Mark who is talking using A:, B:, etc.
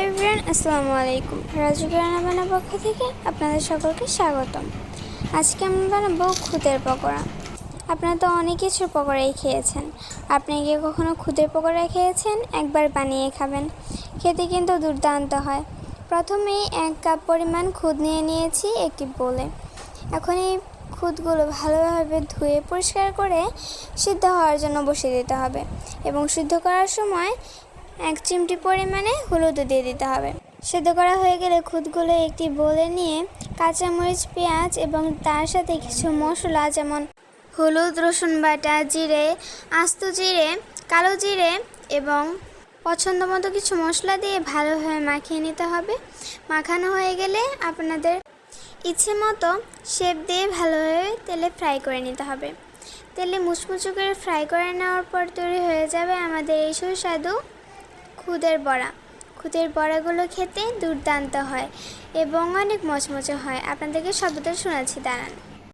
A: Everyone, আসসালামু আলাইকুম। রাজু রান্নাবান্নার পক্ষ থেকে আপনাদের সকলকে স্বাগতম। আজকে আমি বানাবো খুদের পকোড়া। আপনারা তো অনেক কিছুর পকোড়াই খেয়েছেন। আপনি কি কখনো খুদের পকোড়া খেয়েছেন? একবার বানিয়ে খাবেন, খেতে কিন্তু দুর্দান্ত হয়। প্রথমেই 1 কাপ পরিমাণ খুদ নিয়ে নিয়েছি একটি বোলে। এখন এই খুদগুলো ভালোভাবে ধুয়ে পরিষ্কার করে সিদ্ধ হওয়ার জন্য বসিয়ে দিতে হবে এবং সিদ্ধ করার সময় 1 চিমটি পরিমাণে হলুদ দিয়ে দিতে হবে। সিদ্ধ করা হয়ে গেলে খুদগুলো একটি বোলে নিয়ে কাঁচামরিচ, পেঁয়াজ এবং তার সাথে কিছু মশলা যেমন হলুদ, রসুন বাটা, জিরে, আস্ত জিরে, কালো জিরে এবং পছন্দ মতো কিছু মশলা দিয়ে ভালোভাবে মাখিয়ে নিতে হবে। মাখানো হয়ে গেলে আপনাদের ইচ্ছে মতো শেপ দিয়ে ভালোভাবে তেলে ফ্রাই করে নিতে হবে। তেলে মুচমুচু করে ফ্রাই করে নেওয়ার পর তৈরি হয়ে যাবে আমাদের এই সুস্বাদু খুদের বড়া। খুদের বড়াগুলো খেতে দুর্দান্ত হয় এবং অনেক মচমচে হয়। আপনাদেরকে শব্দটা শোনাচ্ছি, দাঁড়ান।